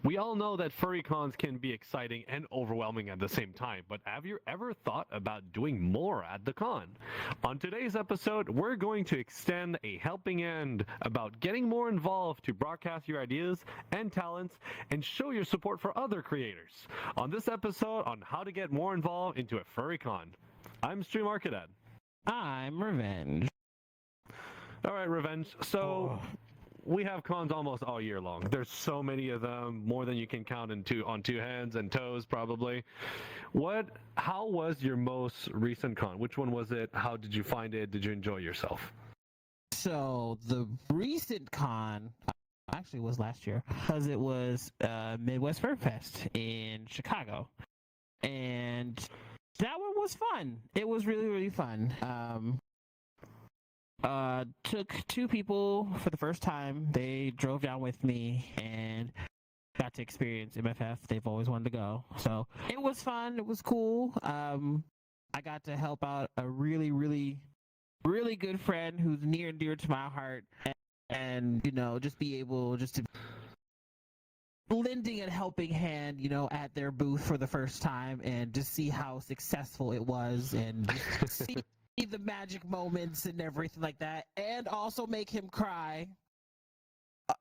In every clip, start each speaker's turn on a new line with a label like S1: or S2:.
S1: We all know that furry cons can be exciting and overwhelming at the same time, but have you ever thought about doing more at the con? On today's episode, we're going to extend a helping hand about getting more involved to broadcast your ideas and talents and show your support for other creators. On this episode on how to get more involved into a furry con. I'm Stream Archadad.
S2: I'm Revenge.
S1: All right, Revenge. So we have cons almost all year long. There's so many of them, more than you can count on two hands and toes, probably. How was your most recent con? Which one was it? How did you find it? Did you enjoy yourself?
S2: So the recent con actually was last year, because it was Midwest Fur Fest in Chicago, and that one was fun. It was really, really fun. Took two people for the first time. They drove down with me and got to experience MFF. They've always wanted to go, so it was fun. It was cool. I got to help out a really, really, really good friend who's near and dear to my heart, and you know, just be able to lending a helping hand, you know, at their booth for the first time, and just see how successful it was, and just see the magic moments and everything like that, and also make him cry.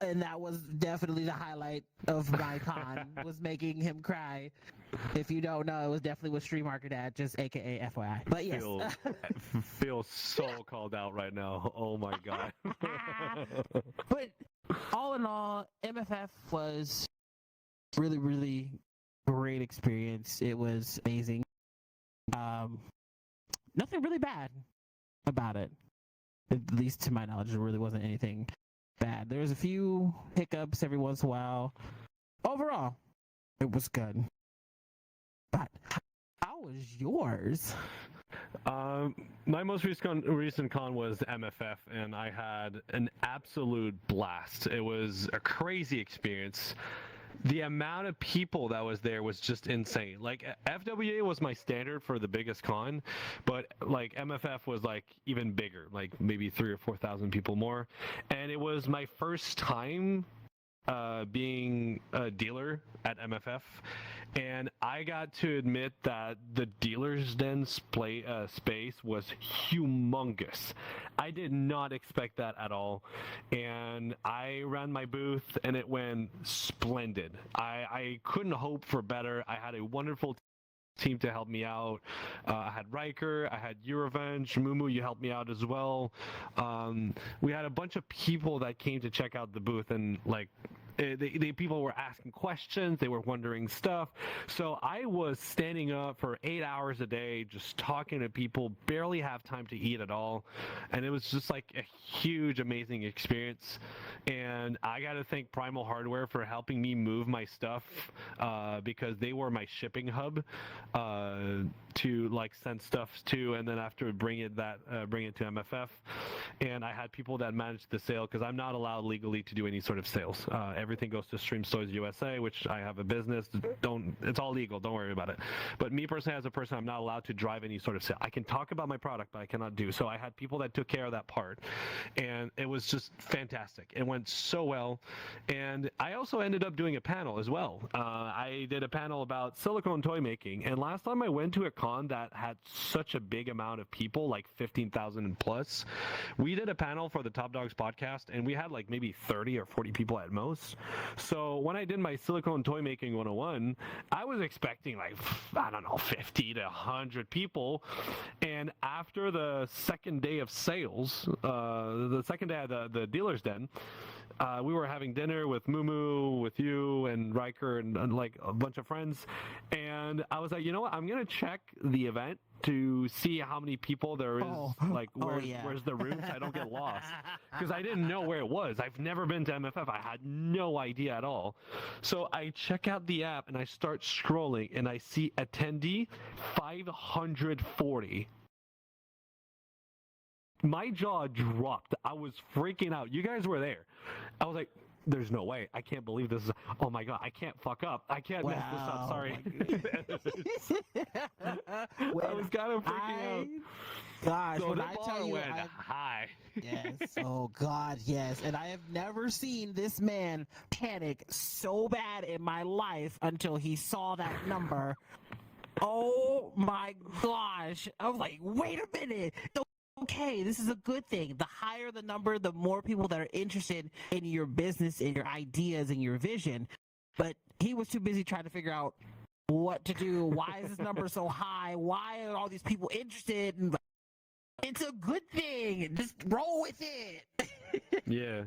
S2: And that was definitely the highlight of my con, was making him cry. If you don't know, it was definitely with Stream Archadad, just aka FYI. But yes.
S1: Feel so called out right now. Oh my god.
S2: But all in all, MFF was really, really great experience. It was amazing. Nothing really bad about it. At least to my knowledge, there really wasn't anything bad. There was a few hiccups every once in a while. Overall, it was good. But how was yours?
S1: My most recent con was MFF, and I had an absolute blast. It was a crazy experience. The amount of people that was there was just insane. Like, FWA was my standard for the biggest con, but like MFF was like even bigger, like maybe 3,000 or 4,000 people more. And it was my first time being a dealer at MFF, and I got to admit that the dealer's den space was humongous. I did not expect that at all, and I ran my booth and it went splendid. I couldn't hope for better. I had a wonderful team to help me out. I had Riker, I had Revenge, Mumu, you helped me out as well. We had a bunch of people that came to check out the booth, and like people were asking questions, they were wondering stuff. So I was standing up for 8 hours a day, just talking to people, barely have time to eat at all. And it was just like a huge, amazing experience. And I got to thank Primal Hardware for helping me move my stuff, because they were my shipping hub to like send stuff to, and then after bring it to MFF. And I had people that managed the sale, because I'm not allowed legally to do any sort of sales. Everything goes to Stream Stores USA, which I have a business. It's all legal. Don't worry about it. But me personally, as a person, I'm not allowed to drive any sort of sale. I can talk about my product, but I cannot do. So I had people that took care of that part, and it was just fantastic. It went so well. And I also ended up doing a panel as well. I did a panel about silicone toy making. And last time I went to a con that had such a big amount of people, like 15,000 plus, we did a panel for the Top Dogs podcast, and we had like maybe 30 or 40 people at most. So when I did my silicone toy making 101, I was expecting like, I don't know, 50 to 100 people. And after the second day of sales, the second day of the dealer's den, we were having dinner with Mumu, with you, and Riker, and like a bunch of friends. And I was like, you know what? I'm going to check the event to see how many people there is. Where's the room so I don't get lost. Because I didn't know where it was. I've never been to MFF. I had no idea at all. So I check out the app and I start scrolling and I see attendee 540. My jaw dropped. I was freaking out. You guys were there. I was like, there's no way. I can't believe this is. Oh my god, I can't fuck up. I can't mess this up. Sorry. I was kind of freaking out.
S2: Gosh,
S1: So
S2: when
S1: the
S2: I
S1: bar
S2: tell you,
S1: went high.
S2: yes, oh God, yes, and I have never seen this man panic so bad in my life until he saw that number. Oh my gosh, I was like, wait a minute. Okay, this is a good thing. The higher the number, the more people that are interested in your business, in your ideas, and your vision. But he was too busy trying to figure out what to do. Why is this number so high? Why are all these people interested? And it's a good thing. Just roll with it.
S1: Yeah.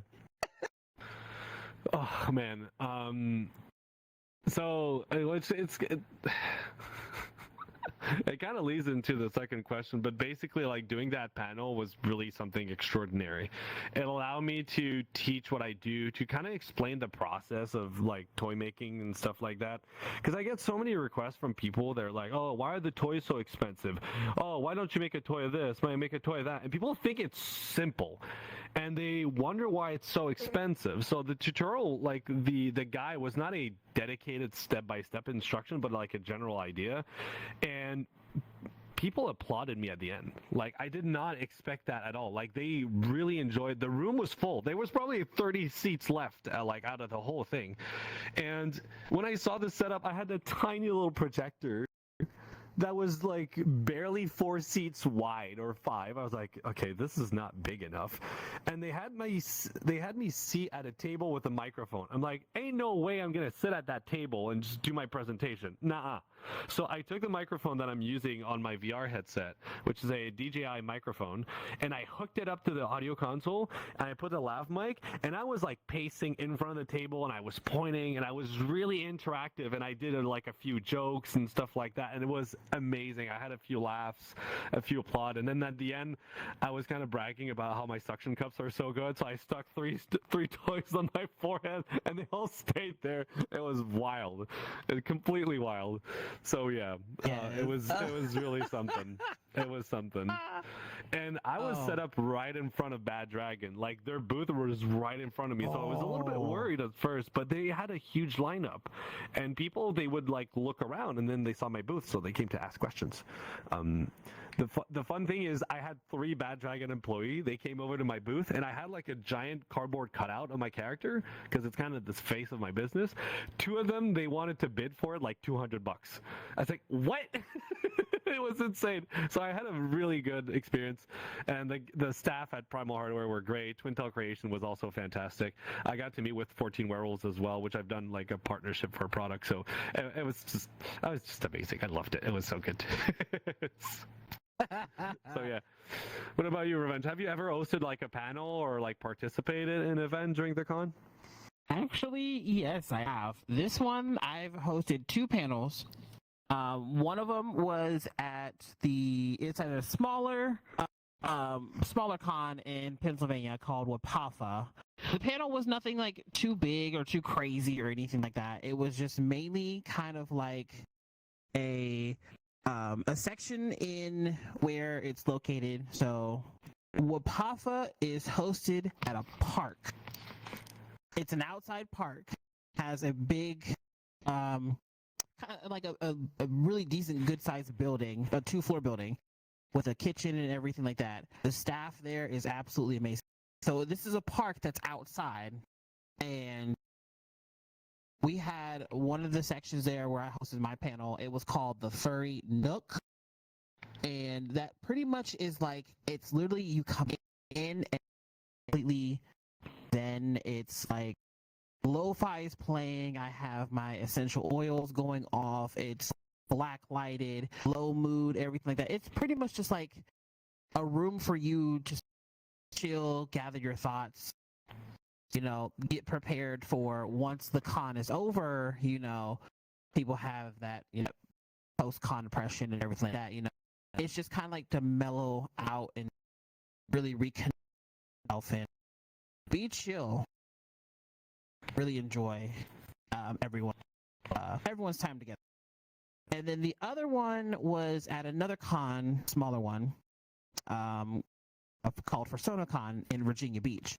S1: Oh man. So it kind of leads into the second question, but basically, like, doing that panel was really something extraordinary. It allowed me to teach what I do, to kind of explain the process of like toy making and stuff like that. Because I get so many requests from people. They're like, "Oh, why are the toys so expensive? Oh, why don't you make a toy of this? Why make a toy of that?" And people think it's simple, and they wonder why it's so expensive. So the tutorial, like the guy, was not a dedicated step-by-step instruction, but like a general idea. And people applauded me at the end. Like, I did not expect that at all. Like, they really enjoyed. The room was full. There was probably 30 seats left, like, out of the whole thing. And when I saw the setup, I had a tiny little projector that was like barely 4 seats wide or 5. I was like, okay, this is not big enough. And they had me sit at a table with a microphone. I'm like, ain't no way I'm gonna sit at that table and just do my presentation. Nuh-uh. So I took the microphone that I'm using on my VR headset, which is a DJI microphone, and I hooked it up to the audio console, and I put the lav mic, and I was like pacing in front of the table, and I was pointing, and I was really interactive, and I did like a few jokes and stuff like that, and it was amazing. I had a few laughs, a few applaud, and then at the end, I was kind of bragging about how my suction cups are so good, so I stuck three toys on my forehead, and they all stayed there. It was wild, completely wild. So yeah, it was really something. It was something. And I was set up right in front of Bad Dragon. Like, their booth was right in front of me, so I was a little bit worried at first, but they had a huge lineup, and people, they would like look around, and then they saw my booth, so they came to ask questions. The fun thing is, I had 3 Bad Dragon employees. They came over to my booth, and I had like a giant cardboard cutout of my character, because it's kind of the face of my business. 2 of them, they wanted to bid for it like $200. I was like, what? It was insane. So I had a really good experience, and the staff at Primal Hardware were great. Twin Tail Creation was also fantastic. I got to meet with 14 Werewolves as well, which I've done like a partnership for a product. So it was just amazing. I loved it. It was so good. So yeah. What about you, Revenge? Have you ever hosted like a panel or like participated in an event during the con?
S2: Actually, yes, I have. This one, I've hosted 2 panels. One of them was it's at a smaller con in Pennsylvania called WAPAFA. The panel was nothing like too big or too crazy or anything like that. It was just mainly kind of like a section in where it's located. So WAPAFA is hosted at a park. It's an outside park, has a big like a really decent, good-sized building, a 2-floor building with a kitchen and everything like that. The staff there is absolutely amazing. So this is a park that's outside, and we had one of the sections there where I hosted my panel. It was called the Furry Nook, and that pretty much is like, it's literally you come in and completely, then it's like lo-fi is playing. I have my essential oils going off. It's black lighted, low mood, everything like that. It's pretty much just like a room for you to chill, gather your thoughts, get prepared for once the con is over. People have that, post-con depression and everything like that. It's just kind of like to mellow out and really reconnect yourself and be chill. Really enjoy everyone's time together. And then the other one was at another con, smaller one, called PersonaCon in Virginia Beach.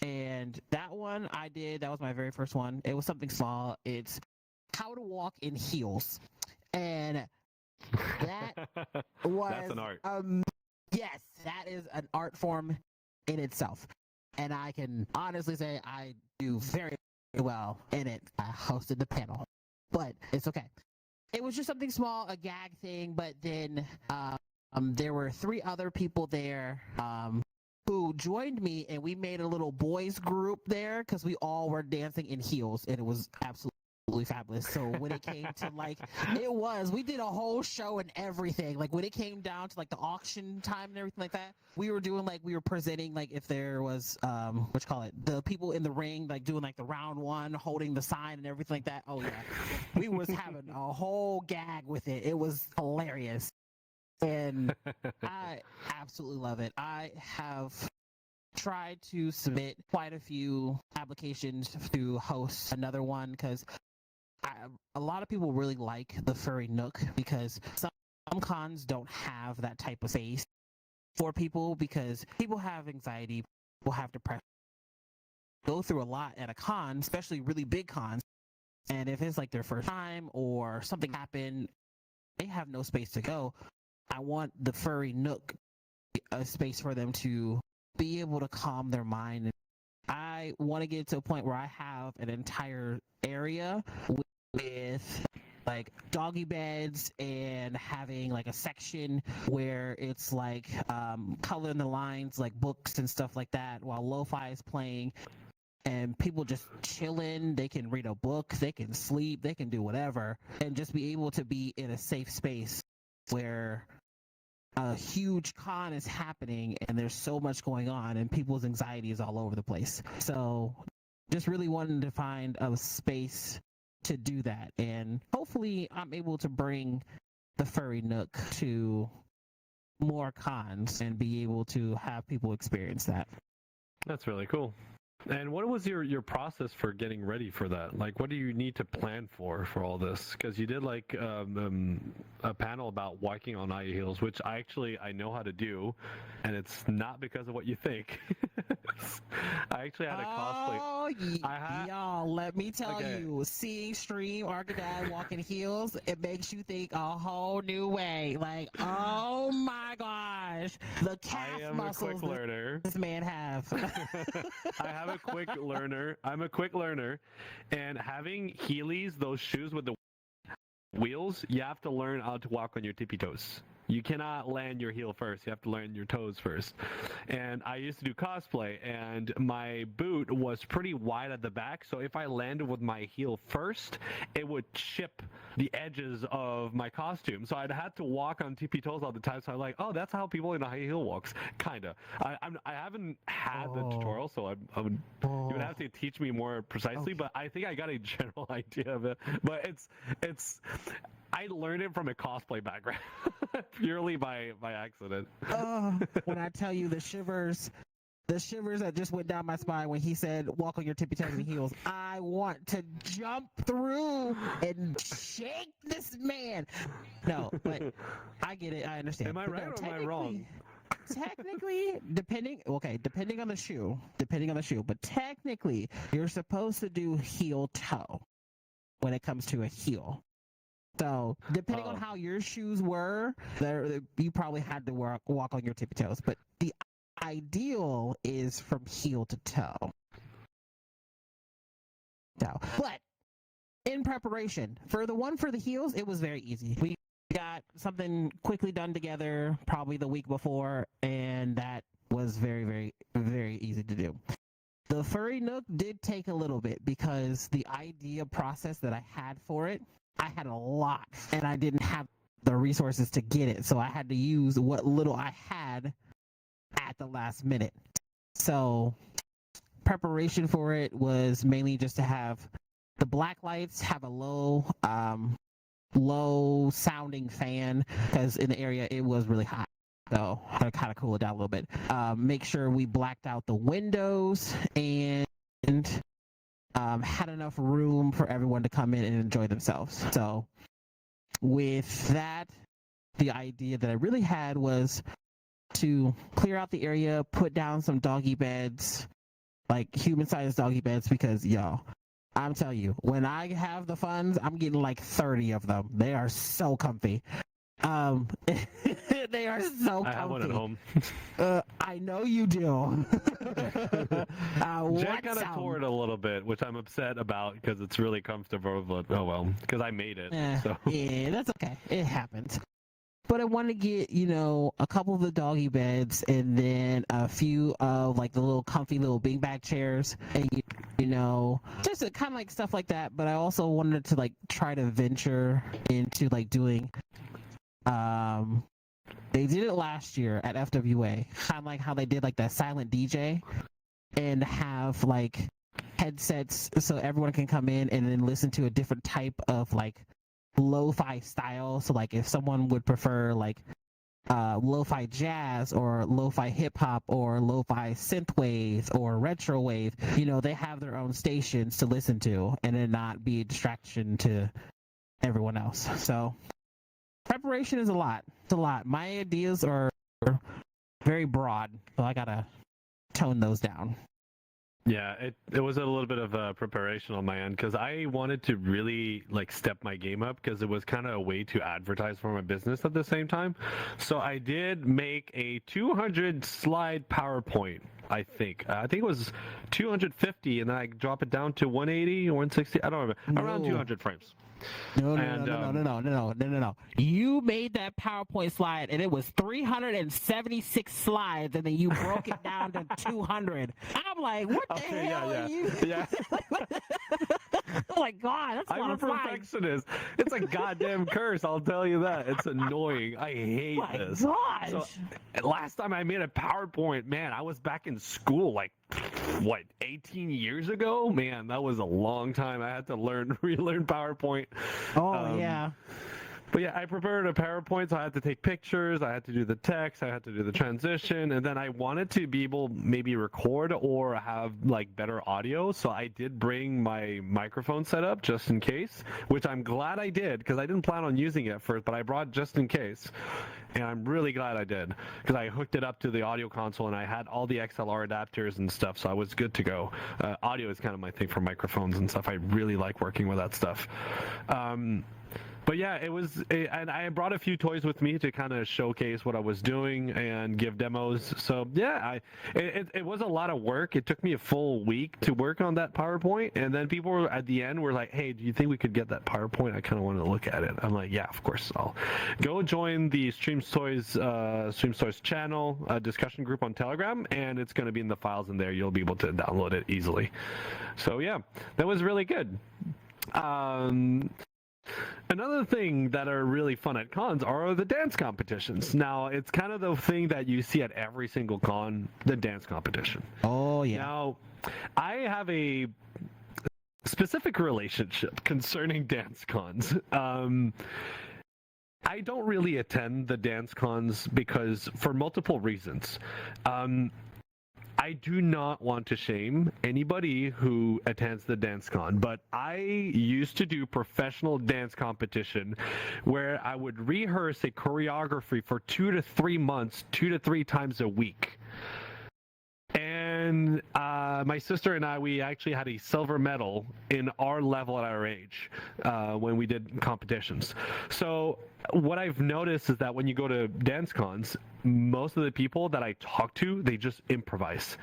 S2: And that one I did. That was my very first one. It was something small. It's how to walk in heels, and that was
S1: That's an art.
S2: Yes, that is an art form in itself, and I can honestly say I do very well in it. I hosted the panel, but it's okay. It was just something small, a gag thing, but then there were 3 other people there who joined me, and we made a little boys group there because we all were dancing in heels, and it was absolutely fabulous. So when it came to we did a whole show and everything. Like when it came down to like the auction time and everything like that, we were doing we were presenting if there was the people in the ring doing the round 1, holding the sign and everything like that. Oh yeah, we was having a whole gag with it. It was hilarious. And I absolutely love it. I have tried to submit quite a few applications to host another one because a lot of people really like the Furry Nook because some cons don't have that type of space for people because people have anxiety, people have depression, go through a lot at a con, especially really big cons. And if it's their first time or something happened, they have no space to go. I want the Furry Nook a space for them to be able to calm their mind. I want to get to a point where I have an entire area with doggy beds and having a section where it's coloring the lines books and stuff like that while lo-fi is playing and people just chilling. They can read a book, they can sleep, they can do whatever, and just be able to be in a safe space where a huge con is happening and there's so much going on and people's anxiety is all over the place. So just really wanting to find a space to do that, and hopefully I'm able to bring the Furry Nook to more cons and be able to have people experience that.
S1: That's really cool. And what was your process for getting ready for that? What do you need to plan for all this? Because you did a panel about walking on high heels, which I know how to do, and it's not because of what you think. I actually had a cosplay.
S2: Oh, y'all, let me tell you, seeing stream Archadad walking heels, it makes you think a whole new way. Oh my gosh, the calf muscles this man have.
S1: I have a quick learner. I'm a quick learner, and having Heelys, those shoes with the wheels, you have to learn how to walk on your tippy toes. You cannot land your heel first. You have to land your toes first. And I used to do cosplay, and my boot was pretty wide at the back, so if I landed with my heel first, it would chip the edges of my costume. So I'd have to walk on tippy toes all the time. So I'm like, oh, that's how people in a high heel walks. Kinda. I haven't had the tutorial, so you would have to teach me more precisely. But I think I got a general idea of it. But it's I learned it from a cosplay background, purely by accident.
S2: When I tell you the shivers that just went down my spine when he said walk on your tippy toes and heels, I want to jump through and shake this man. No, but I get it. I understand.
S1: Am I right or am I wrong?
S2: Technically, depending on the shoe, but technically you're supposed to do heel toe when it comes to a heel. So depending on how your shoes were, you probably had to walk on your tippy toes. But the ideal is from heel to toe. But in preparation for the heels, it was very easy. We got something quickly done together, probably the week before, and that was very, very, very easy to do. The Furry Nook did take a little bit because the idea process that I had for it, I had a lot and I didn't have the resources to get it. So I had to use what little I had at the last minute. So preparation for it was mainly just to have the black lights, have a low sounding fan because in the area it was really hot. So I kind of cool it down a little bit. Make sure we blacked out the windows and had enough room for everyone to come in and enjoy themselves. So with that, the idea that I really had was to clear out the area, put down some doggy beds, like human-sized doggy beds, because yo, I'm telling you, when I have the funds, I'm getting like 30 of them. They are so comfy. They are so comfy.
S1: I have one at home.
S2: I know you do.
S1: Jack kind of tore it a little bit, which I'm upset about because it's really comfortable. But oh well, because I made it. So.
S2: Yeah, that's okay. It happens. But I want to get, a couple of the doggy beds and then a few of like the little comfy little beanbag chairs and just kind of like stuff like that. But I also wanted to like try to venture into like doing they did it last year at FWA, kind of like how they did like that silent DJ and have like headsets so everyone can come in and then listen to a different type of like lo-fi style. So like if someone would prefer like lo-fi jazz or lo-fi hip-hop or lo-fi synthwave or retro wave, they have their own stations to listen to and then not be a distraction to everyone else. So preparation is a lot. It's a lot. My ideas are very broad, so I gotta tone those down.
S1: Yeah, it was a little bit of a preparation on my end because I wanted to really like step my game up because it was kind of a way to advertise for my business at the same time. So I did make a 200 slide PowerPoint. I think it was 250, and then I drop it down to 180 or 160. I don't remember. Around 200 frames.
S2: No. You made that PowerPoint slide and it was 376 slides and then you broke it down to 200. I'm like, what the hell are you?
S1: Yeah.
S2: Oh my God, that's a lot of slides.
S1: I'm a perfectionist. It's a goddamn curse, I'll tell you that. It's annoying. I hate this.
S2: Gosh.
S1: So, last time I made a PowerPoint, man, I was back in school like, 18 years ago? Man, that was a long time. I had to relearn PowerPoint.
S2: Oh, yeah.
S1: But yeah, I prepared a PowerPoint, so I had to take pictures, I had to do the text, I had to do the transition, and then I wanted to be able maybe record or have like better audio, so I did bring my microphone set up just in case, which I'm glad I did because I didn't plan on using it first, but I brought just in case. And I'm really glad I did because I hooked it up to the audio console and I had all the XLR adapters and stuff, so I was good to go. Audio is kind of my thing for microphones and stuff. I really like working with that stuff. But yeah, and I brought a few toys with me to kind of showcase what I was doing and give demos. So yeah, it was a lot of work. It took me a full week to work on that PowerPoint, and then people were at the end were like, "Hey, do you think we could get that PowerPoint? I kind of want to look at it." I'm like, "Yeah, of course. I'll go join the Streams Toys channel discussion group on Telegram, and it's going to be in the files in there. You'll be able to download it easily." So yeah, that was really good. Another thing that are really fun at cons are the dance competitions. Now, it's kind of the thing that you see at every single con, the dance competition.
S2: Oh, yeah.
S1: Now, I have a specific relationship concerning dance cons. I don't really attend the dance cons because for multiple reasons. I do not want to shame anybody who attends the dance con, but I used to do professional dance competition where I would rehearse a choreography for 2 to 3 months, 2 to 3 times a week. And my sister and I, we actually had a silver medal in our level at our age when we did competitions. So what I've noticed is that when you go to dance cons, most of the people that I talk to, they just improvise.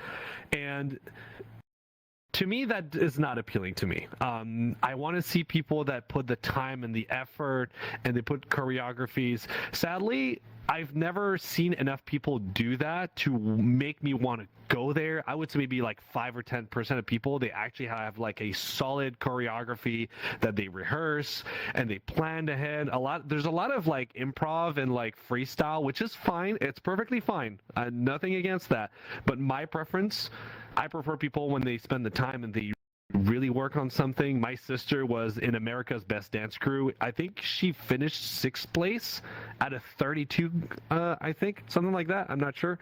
S1: And to me, that is not appealing to me. I want to see people that put the time and the effort and they put choreographies. Sadly, I've never seen enough people do that to make me want to go there. I would say maybe like 5 or 10% of people, they actually have like a solid choreography that they rehearse and they planned ahead. There's a lot of like improv and like freestyle, which is fine. It's perfectly fine. Nothing against that. But my preference, I prefer people when they spend the time and they really work on something. My sister was in America's Best Dance Crew. I think she finished 6th place out of 32, I think, something like that. I'm not sure.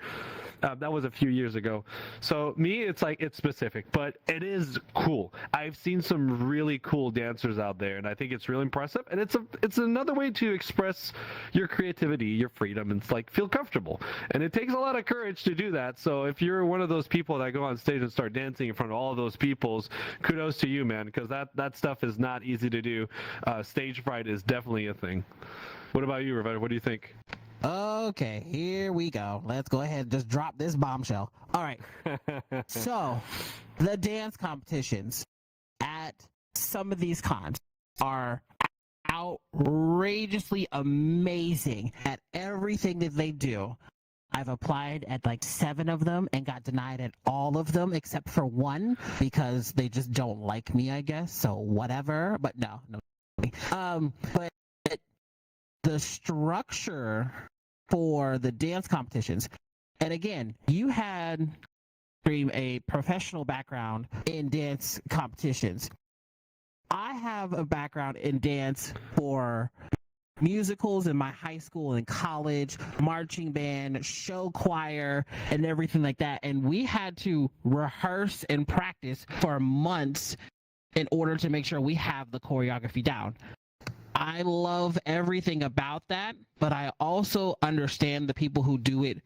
S1: That was a few years ago. So me, it's like, it's specific, but it is cool. I've seen some really cool dancers out there, and I think it's really impressive. And it's another way to express your creativity, your freedom, and it's like feel comfortable. And it takes a lot of courage to do that. So if you're one of those people that go on stage and start dancing in front of all of those peoples, kudos to you, man, because that stuff is not easy to do. Stage fright is definitely a thing. What about you, Ravetta? What do you think?
S2: Okay, here we go. Let's go ahead and just drop this bombshell. All right. So, the dance competitions at some of these cons are outrageously amazing at everything that they do. I've applied at like 7 of them and got denied at all of them except for one because they just don't like me, I guess. So whatever. But no. But the structure for the dance competitions, and again, you had a professional background in dance competitions. I have a background in dance for musicals in my high school and college, marching band, show choir, and everything like that. And we had to rehearse and practice for months in order to make sure we have the choreography down. I love everything about that, but I also understand the people who do it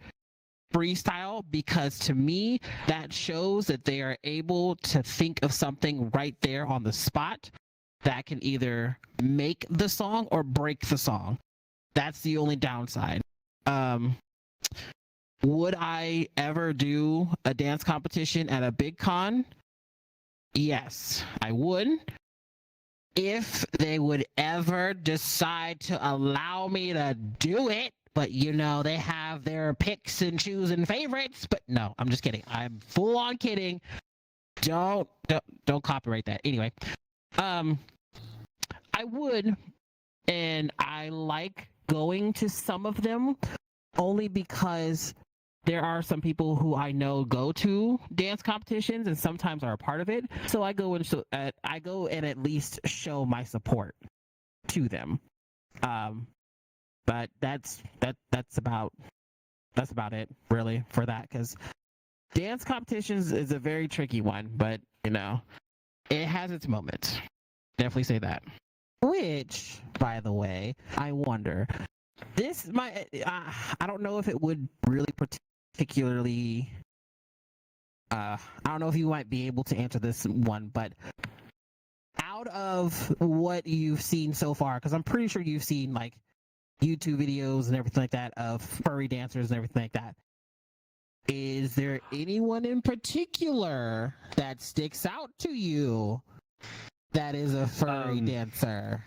S2: freestyle, because to me, that shows that they are able to think of something right there on the spot that can either make the song or break the song. That's the only downside. Would I ever do a dance competition at a big con? Yes, I would. If they would ever decide to allow me to do it, but you know, they have their picks and choose and favorites. But no, I'm just kidding. I'm full on kidding. Don't copyright that. Anyway, I would, and I like going to some of them only because there are some people who I know go to dance competitions and sometimes are a part of it. So I go and at least show my support to them. But that's about it really for that, because dance competitions is a very tricky one, but you know, it has its moments. Definitely say that. Which, by the way, I wonder, this might, I don't know if it would really particularly, I don't know if you might be able to answer this one, but out of what you've seen so far, because I'm pretty sure you've seen like YouTube videos and everything like that of furry dancers and everything like that, is there anyone in particular that sticks out to you that is a furry dancer?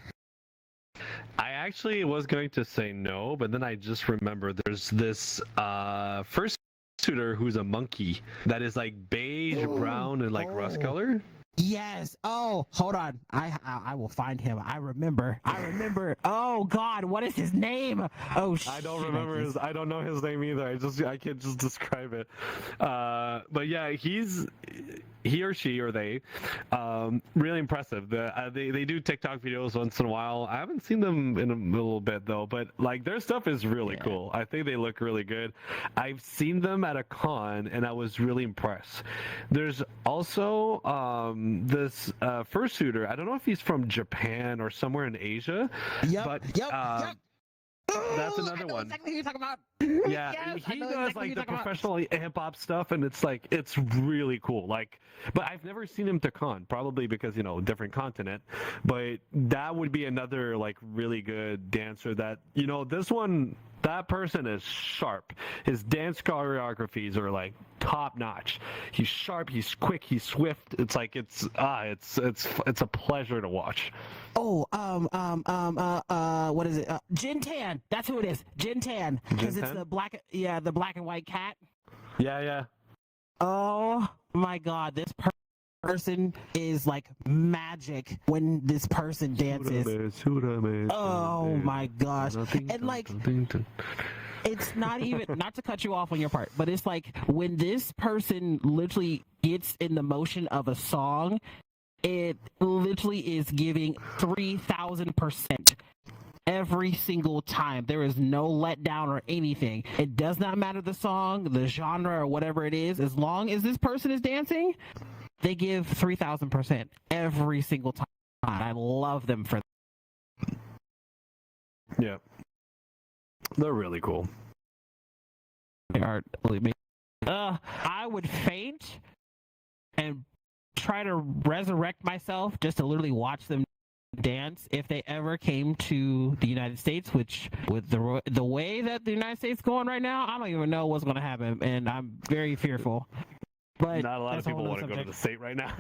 S1: I actually was going to say no, but then I just remembered there's this first shooter who's a monkey that is like beige, brown, and like rust color.
S2: Yes. Oh, hold on. I will find him. I remember. Oh God, what is his name? Oh shit.
S1: I don't remember his. I don't know his name either. I can't just describe it. But yeah, he or she or they, really impressive. They do TikTok videos once in a while. I haven't seen them in a little bit though, but like their stuff is really cool. I think they look really good. I've seen them at a con and I was really impressed. There's also this fursuiter. I don't know if he's from Japan or somewhere in Asia. Yep. That's another one.
S2: Exactly who you're talking about.
S1: Yeah,
S2: yes,
S1: he does
S2: exactly
S1: like the professional hip hop stuff, and it's really cool. Like, but I've never seen him to con, probably because different continent. But that would be another like really good dancer. That that person is sharp. His dance choreographies are like top notch. He's sharp. He's quick. He's swift. It's like it's a pleasure to watch.
S2: Oh, what is it? Jin Tan. That's who it is. Jin Tan. Because it's the black and white cat.
S1: Yeah.
S2: Oh my God, this person is like magic when this person dances. Oh my gosh. And like, it's not even, not to cut you off on your part, but it's like when this person literally gets in the motion of a song, it literally is giving 3,000% every single time. There is no letdown or anything. It does not matter the song, the genre, or whatever it is. As long as this person is dancing, they give 3,000% every single time. I love them for that.
S1: Yeah. They're really cool.
S2: They are really amazing. I would faint and try to resurrect myself just to literally watch them dance if they ever came to the United States, which with the way that the United States is going right now, I don't even know what's going to happen, and I'm very fearful. But
S1: not a lot of people want to go to the state right now.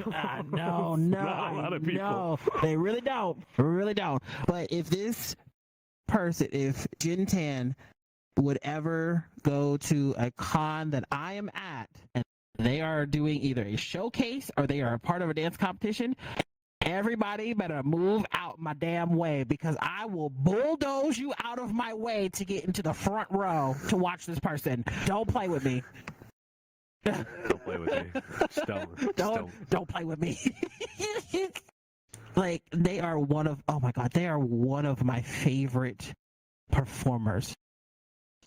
S2: No,
S1: not a lot of people.
S2: No, they really don't. But if this person, if Jin Tan would ever go to a con that I am at, and they are doing either a showcase or they are a part of a dance competition, everybody better move out my damn way, because I will bulldoze you out of my way to get into the front row to watch this person. Don't play with me.
S1: Don't play with me.
S2: Don't play with me. Like, they are one of my favorite performers.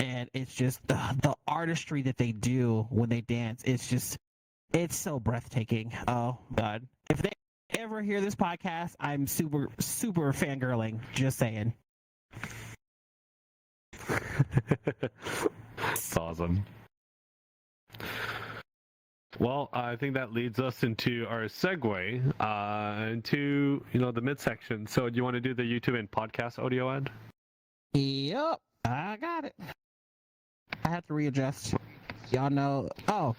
S2: And it's just the artistry that they do when they dance. It's so breathtaking. Oh God. If they ever hear this podcast, I'm super fangirling. Just saying.
S1: It's awesome. Well, I think that leads us into our segue into the midsection. So, do you want to do the YouTube and podcast audio ad?
S2: Yep, I got it. I have to readjust. Y'all know. Oh,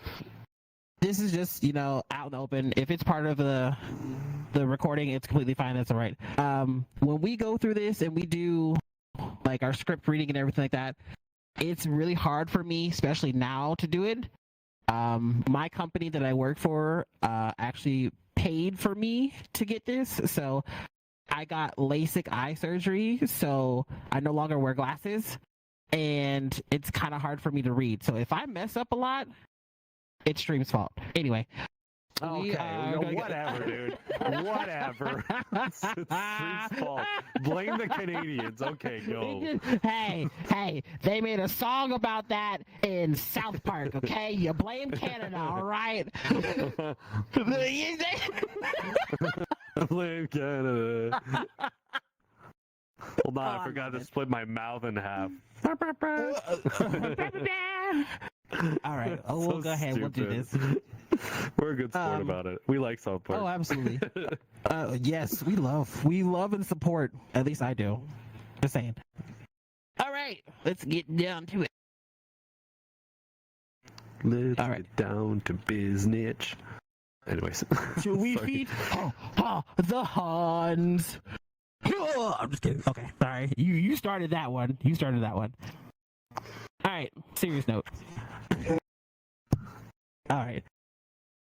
S2: this is just out in the open. If it's part of the recording, it's completely fine. That's all right. When we go through this and we do like our script reading and everything like that, it's really hard for me, especially now, to do it. My company that I work for actually paid for me to get this, so I got LASIK eye surgery, so I no longer wear glasses, and it's kind of hard for me to read. So if I mess up a lot, it's Stream's fault. Anyway.
S1: Okay, whatever, dude. Whatever. It's Stream's fault. Blame the Canadians. Okay, go.
S2: Hey, they made a song about that in South Park, okay? You blame Canada, all right?
S1: Blame Canada. Hold on, I forgot to split my mouth in half.
S2: All right, we'll go ahead. We'll do this.
S1: We're a good sport about it. We like South Park.
S2: Oh, absolutely. Yes, we love and support. At least I do. Just saying. All right, let's get down to it.
S1: Let's get down to business. Anyways.
S2: Should we feed the Huns? I'm just kidding. Okay, sorry. You started that one. All right, serious note. All right.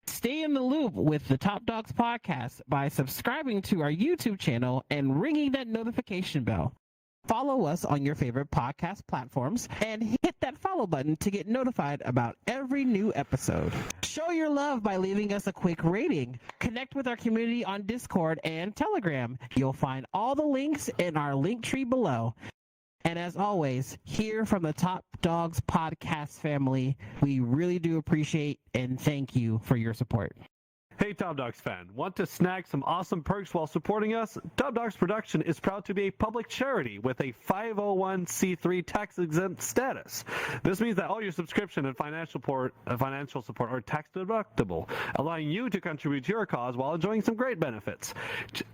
S2: Stay in the loop with the Top Dogs podcast by subscribing to our YouTube channel and ringing that notification bell. Follow us on your favorite podcast platforms and hit that follow button to get notified about every new episode. Show your love by leaving us a quick rating. Connect with our community on Discord and Telegram. You'll find all the links in our link tree below. And as always, here from the Top Dogs podcast family, we really do appreciate and thank you for your support.
S1: Hey Top Dogs fan, want to snag some awesome perks while supporting us? Top Dogs Production is proud to be a public charity with a 501c3 tax-exempt status. This means that all your subscription and financial support are tax deductible, allowing you to contribute to your cause while enjoying some great benefits.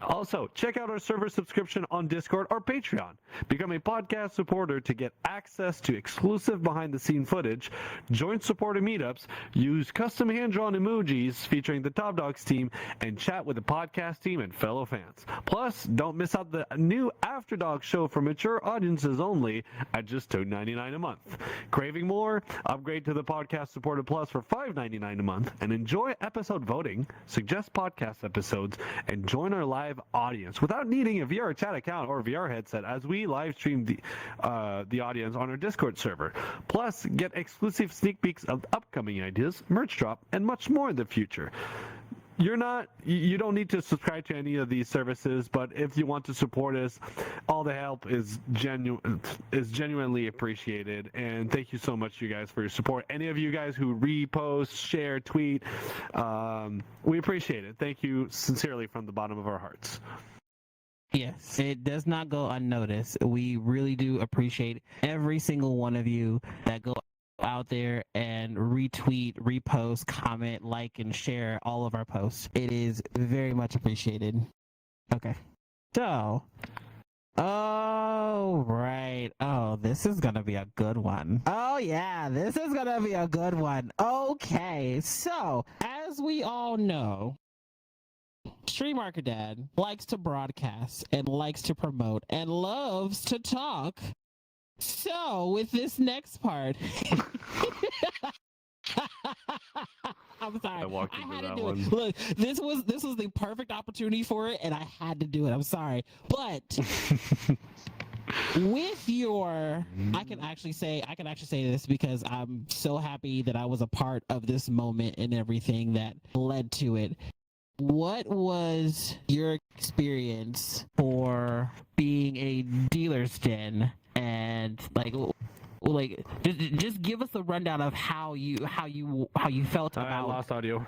S1: Also, check out our server subscription on Discord or Patreon. Become a podcast supporter to get access to exclusive behind-the-scenes footage, join supporter meetups, use custom hand-drawn emojis featuring the Top Dogs team, and chat with the podcast team and fellow fans. Plus, don't miss out the new After Dog show for mature audiences only at just $2.99 a month. Craving more? Upgrade to the Podcast Supporter Plus for $5.99 a month and enjoy episode voting, suggest podcast episodes, and join our live audience without needing a vrchat account or VR headset as we live stream the audience on our Discord server. Plus, get exclusive sneak peeks of upcoming ideas, merch drop, and much more in the future. you don't need to subscribe to any of these services, but if you want to support us, all the help is genuinely appreciated. And thank you so much, you guys, for your support. Any of you guys who repost, share, tweet, we appreciate it. Thank you sincerely from the bottom of our hearts.
S2: Yes, it does not go unnoticed. We really do appreciate every single one of you that go out there and retweet, repost, comment, like, and share all of our posts. It is very much appreciated. Okay. So, oh, right. Oh, this is going to be a good one. Oh, yeah, this is going to be a good one. Okay. So, as we all know, Stream Archadad likes to broadcast and likes to promote and loves to talk. So, with this next part, I'm sorry. I had to do it. Look, this was the perfect opportunity for it, and I had to do it. I'm sorry, but with your, I can actually say this because I'm so happy that I was a part of this moment and everything that led to it. What was your experience for being a dealer's den, and like just give us a rundown of how you felt about.
S1: I lost audio.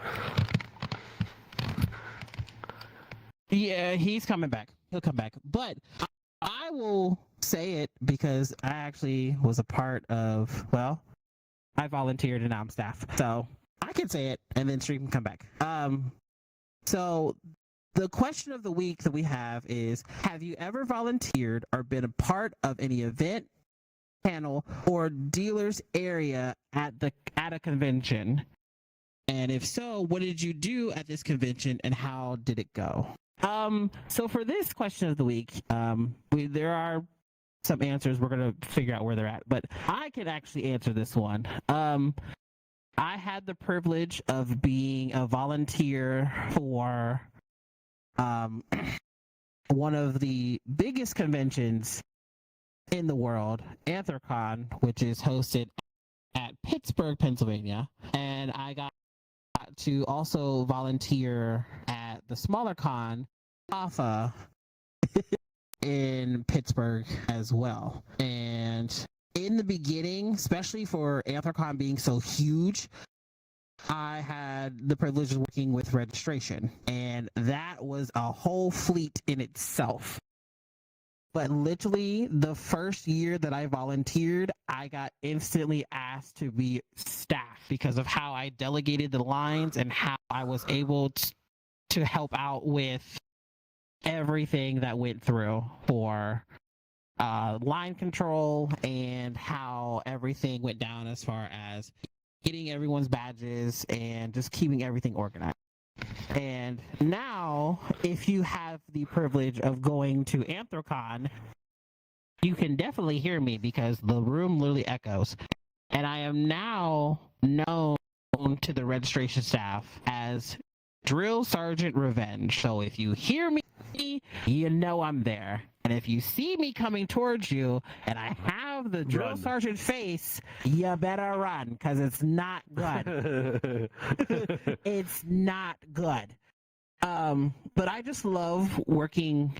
S2: Yeah, he's coming back. He'll come back, but I will say it because I actually was a part of. Well, I volunteered and now I'm staff, so I can say it, and then Stream can come back. So the question of the week that we have is, have you ever volunteered or been a part of any event, panel, or dealer's area at a convention? And if so, what did you do at this convention and how did it go? So for this question of the week, there are some answers. We're going to figure out where they're at, but I can actually answer this one. I had the privilege of being a volunteer for one of the biggest conventions in the world, Anthrocon, which is hosted at Pittsburgh, Pennsylvania. And I got to also volunteer at the smaller con, Alpha, in Pittsburgh as well. And in the beginning, especially for Anthrocon being so huge, I had the privilege of working with registration, and that was a whole fleet in itself. But literally, the first year that I volunteered, I got instantly asked to be staff because of how I delegated the lines and how I was able to help out with everything that went through for line control and how everything went down as far as getting everyone's badges and just keeping everything organized. And now, if you have the privilege of going to Anthrocon, you can definitely hear me because the room literally echoes. And I am now known to the registration staff as Drill Sergeant Revenge. So if you hear me, you know I'm there. And if you see me coming towards you and I have the drill sergeant face, you better run because it's not good. It's not good. But I just love working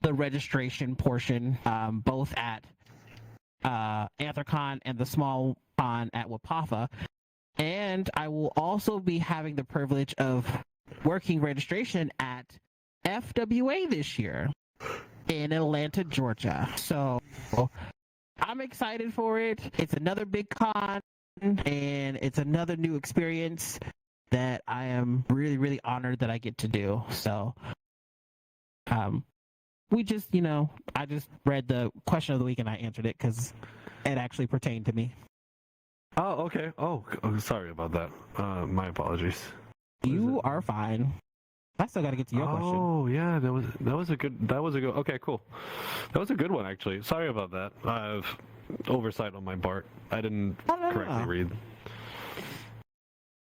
S2: the registration portion, both at Anthrocon and the small con at Wapapa. And I will also be having the privilege of working registration at FWA this year in Atlanta, Georgia. So I'm excited for it. It's another big con and it's another new experience that I am really, really honored that I get to do. So we just, I just read the question of the week and I answered it because it actually pertained to me.
S1: Oh, okay. Oh, sorry about that. My apologies.
S2: You are fine. I still got to get to your question.
S1: Oh yeah, that was a good. Okay, cool. That was a good one actually. Sorry about that. I've oversight on my part. I didn't correctly read.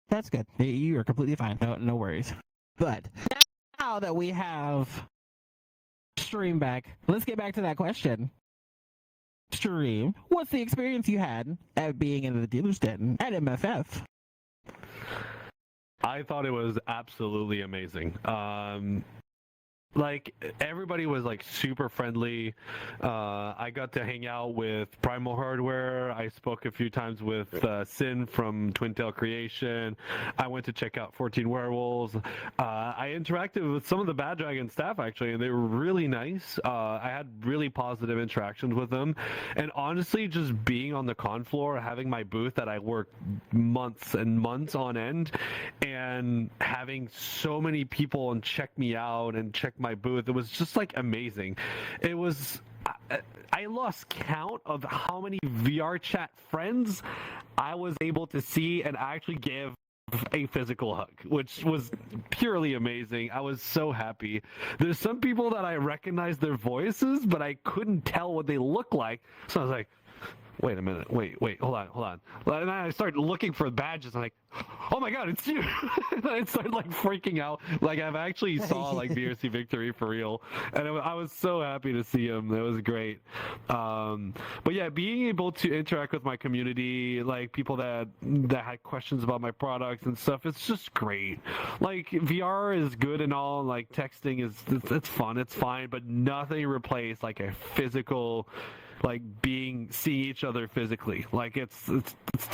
S2: That's good. You are completely fine. No worries. But now that we have Stream back, let's get back to that question. Stream, what's the experience you had at being in the dealer's den at MFF?
S1: I thought it was absolutely amazing. Like everybody was like super friendly. I got to hang out with Primal Hardware. I spoke a few times with Sin from Twin Tail Creation. I went to check out 14 Werewolves. I interacted with some of the Bad Dragon staff actually, and they were really nice. I had really positive interactions with them, and honestly, just being on the con floor, having my booth that I worked months and months on end, and having so many people and check me out and check my booth, it was just like amazing. It was I lost count of how many VRchat friends I was able to see and actually give a physical hug, which was purely amazing. I was so happy. There's some people that I recognized their voices, but I couldn't tell what they look like, so I was like, wait a minute, wait, hold on. And I started looking for badges. I'm like, oh my god, it's you! And I started like freaking out. Like I've actually saw like VRC Victory for real, and I was so happy to see him. It was great. But yeah, being able to interact with my community, like people that had questions about my products and stuff, it's just great. Like VR is good and all, like texting it's fun, it's fine, but nothing replaced like a physical, like seeing each other physically. Like it's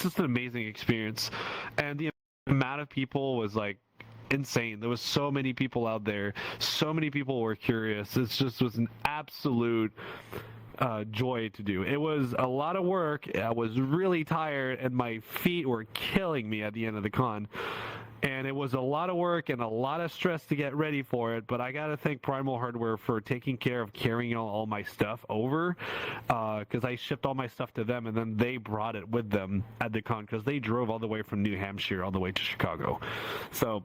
S1: just an amazing experience, and the amount of people was like insane. There was so many people out there, so many people were curious. It just was an absolute joy to do. It was a lot of work. I was really tired and my feet were killing me at the end of the con. And it was a lot of work and a lot of stress to get ready for it, but I gotta thank Primal Hardware for taking care of carrying all my stuff over, because I shipped all my stuff to them and then they brought it with them at the con, because they drove all the way from New Hampshire all the way to Chicago. So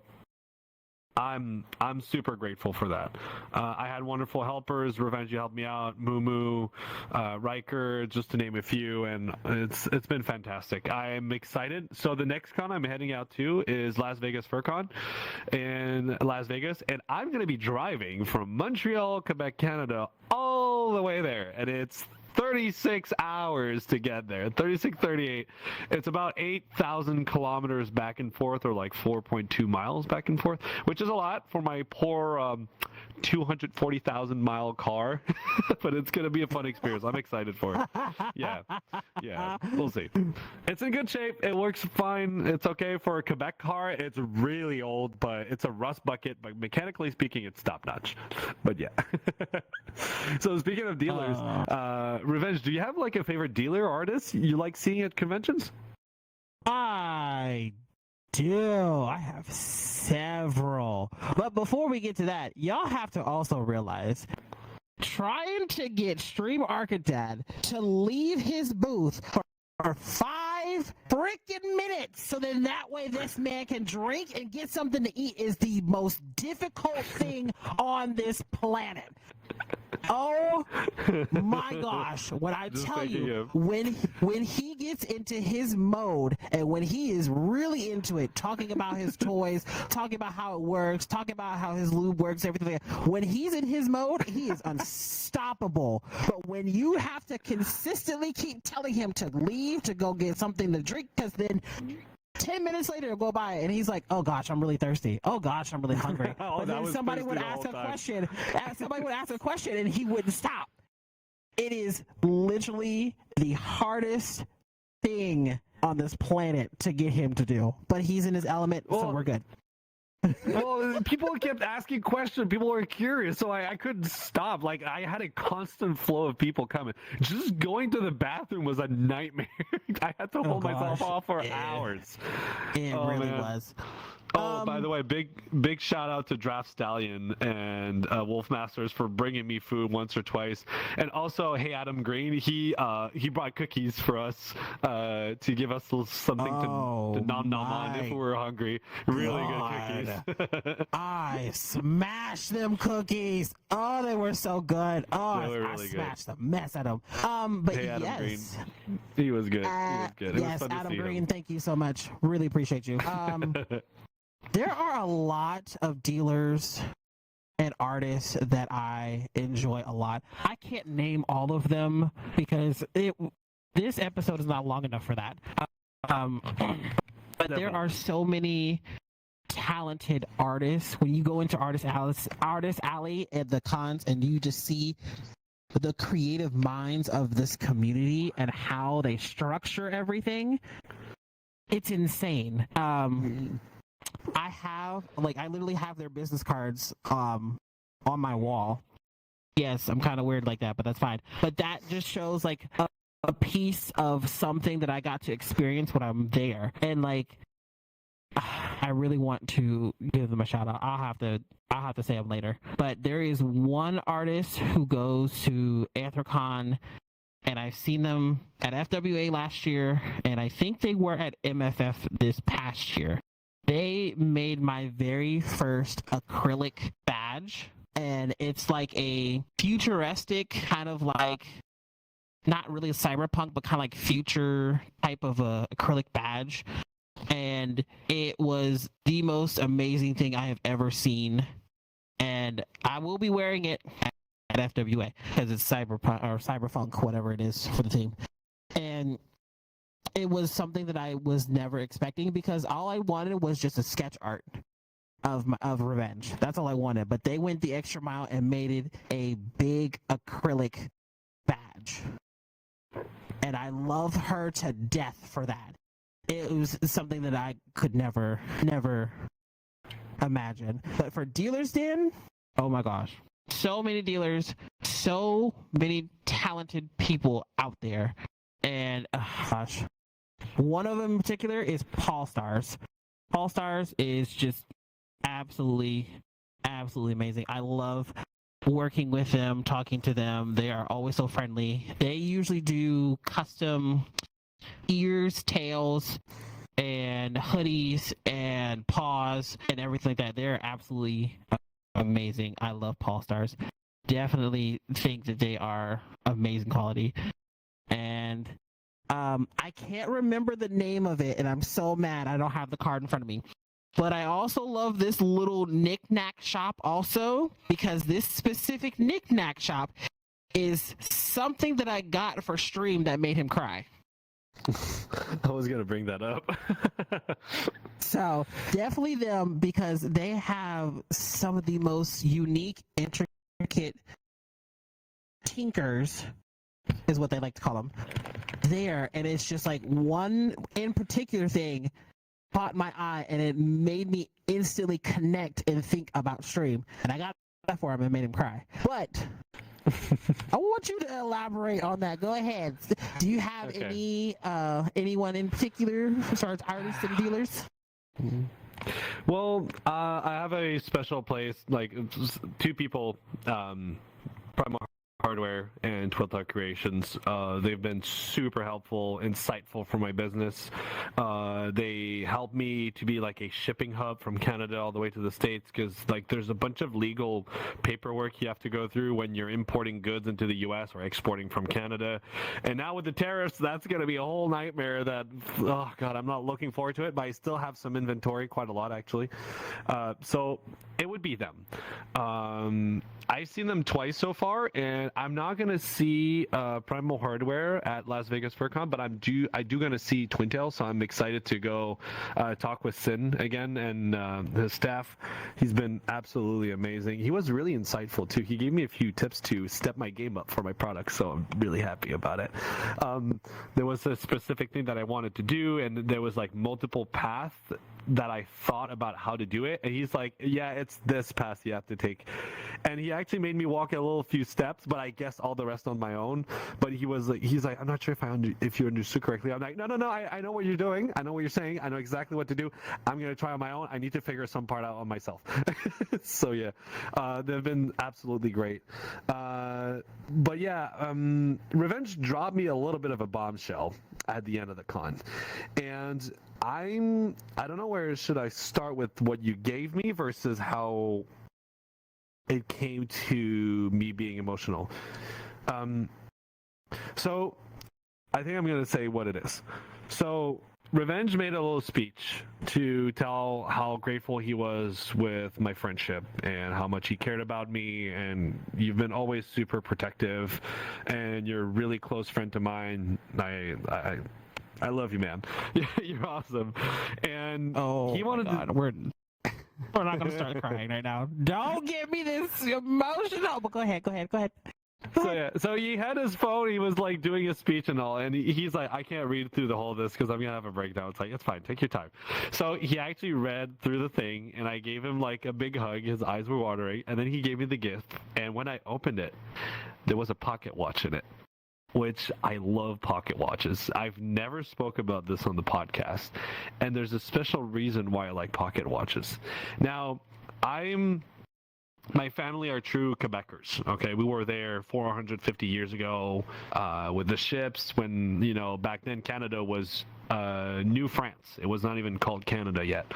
S1: I'm super grateful for that. I had wonderful helpers. Revenge, you helped me out. Moo, Riker, just to name a few, and it's been fantastic. I am excited. So the next con I'm heading out to is Las Vegas FurCon in Las Vegas, and I'm going to be driving from Montreal, Quebec, Canada, all the way there, and it's 36 hours to get there. 38. It's about 8,000 kilometers back and forth, or like 4.2 miles back and forth, which is a lot for my poor 240,000 mile car. But it's going to be a fun experience. I'm excited for it. Yeah. We'll see. It's in good shape. It works fine. It's okay for a Quebec car. It's really old, but it's a rust bucket. But mechanically speaking, it's top notch. But yeah. So speaking of dealers, Revenge, do you have like a favorite dealer or artist you like seeing at conventions?
S2: I do. I have several. But before we get to that, y'all have to also realize, trying to get Stream Archadad to leave his booth for 5 freaking minutes so then that way this man can drink and get something to eat is the most difficult thing on this planet. Oh my gosh, when I tell you, when he gets into his mode and when he is really into it, talking about his toys, talking about how it works, talking about how his lube works, everything, when he's in his mode, he is unstoppable. But when you have to consistently keep telling him to leave to go get something to drink, because then 10 minutes later, it'll go by, and he's like, "Oh gosh, I'm really thirsty. Oh gosh, I'm really hungry." But then somebody would ask a question. Somebody would ask a question, and he wouldn't stop. It is literally the hardest thing on this planet to get him to do. But he's in his element, so we're good.
S1: Well, people kept asking questions. People were curious, so I couldn't stop. Like, I had a constant flow of people coming. Just going to the bathroom was a nightmare. I had to hold myself off for hours.
S2: It really was.
S1: Oh, by the way, big shout out to Draft Stallion and Wolf Masters for bringing me food once or twice, and also hey Adam Green, he brought cookies for us to give us something to nom on if we were hungry. Really good cookies. I
S2: smashed them cookies. Oh, they were so good. Oh, they were really I smashed the mess out of them. But hey, Adam Green,
S1: he was good. He was good. It
S2: yes,
S1: was fun
S2: Adam
S1: to see
S2: Green,
S1: him.
S2: thank you so much. Really appreciate you. There are a lot of dealers and artists that I enjoy a lot. I can't name all of them because this episode is not long enough for that. But there are so many talented artists. When you go into Artist Alley at the cons and you just see the creative minds of this community and how they structure everything, it's insane. I literally have their business cards on my wall. Yes, I'm kind of weird like that, but that's fine. But that just shows like a piece of something that I got to experience when I'm there, and like I really want to give them a shout out. I'll have to say them later. But there is one artist who goes to Anthrocon, and I've seen them at FWA last year, and I think they were at MFF this past year. They made my very first acrylic badge, and it's like a futuristic kind of like, not really cyberpunk, but kind of like future type of a acrylic badge. And it was the most amazing thing I have ever seen. And I will be wearing it at FWA because it's cyberpunk, whatever it is for the team. And it was something that I was never expecting, because all I wanted was just a sketch art of Revenge. That's all I wanted. But they went the extra mile and made it a big acrylic badge. And I love her to death for that. It was something that I could never imagine. But for Dealers Den, oh my gosh. So many dealers, so many talented people out there. And gosh. One of them in particular is Paul Stars. Paul Stars is just absolutely amazing. I love working with them, talking to them. They are always so friendly. They usually do custom ears, tails, and hoodies and paws and everything like that. They're absolutely amazing. I love Paul Stars. Definitely think that they are amazing quality. And I can't remember the name of it, and I'm so mad I don't have the card in front of me. But I also love this little knick-knack shop also, because this specific knick-knack shop is something that I got for stream that made him cry.
S1: I was going to bring that up.
S2: So definitely them, because they have some of the most unique, intricate tinkers, is what they like to call them, there. And it's just like one in particular thing caught my eye, and it made me instantly connect and think about stream. And I got that for him and made him cry. But I want you to elaborate on that. Go ahead. Do you have anyone in particular as far as artists and dealers?
S1: Well, I have a special place, like two people, Primal Hardware and Twill Talk Creations. They've been super helpful, insightful for my business. They help me to be like a shipping hub from Canada all the way to the States, because like there's a bunch of legal paperwork you have to go through when you're importing goods into the US or exporting from Canada. And now with the tariffs, that's going to be a whole nightmare that, oh God, I'm not looking forward to it, but I still have some inventory, quite a lot actually. So it would be them. I've seen them twice so far, and I'm not gonna see Primal Hardware at Las Vegas FurCon, but I do gonna see Twintail, so I'm excited to go talk with Sin again and his staff. He's been absolutely amazing. He was really insightful too. He gave me a few tips to step my game up for my products, so I'm really happy about it. There was a specific thing that I wanted to do, and there was like multiple paths that I thought about how to do it, and he's like, yeah, it's this path you have to take. And he actually made me walk a few steps, but I guessed all the rest on my own. But he's like, I'm not sure if you understood correctly. I'm like, no, I know what you're doing. I know what you're saying. I know exactly what to do. I'm going to try on my own. I need to figure some part out on myself. So yeah, they've been absolutely great. But yeah, Revenge dropped me a little bit of a bombshell at the end of the con. And I don't know, where should I start with what you gave me versus how it came to me being emotional. So I think I'm going to say what it is. So Revenge made a little speech to tell how grateful he was with my friendship and how much he cared about me, and you've been always super protective, and you're a really close friend to mine. I love you, man. You're awesome. And
S2: he wanted
S1: to...
S2: We're not gonna start crying right now. Don't get me this emotional. But go ahead.
S1: So he had his phone. He was like doing his speech and all, and he's like, I can't read through the whole of this because I'm gonna have a breakdown. It's like, it's fine, take your time. So he actually read through the thing, and I gave him like a big hug. His eyes were watering, and then he gave me the gift. And when I opened it, there was a pocket watch in it, which I love pocket watches. I've never spoke about this on the podcast, and there's a special reason why I like pocket watches. Now, my family are true Quebecers. Okay, we were there 450 years ago with the ships. When back then Canada was New France. It was not even called Canada yet.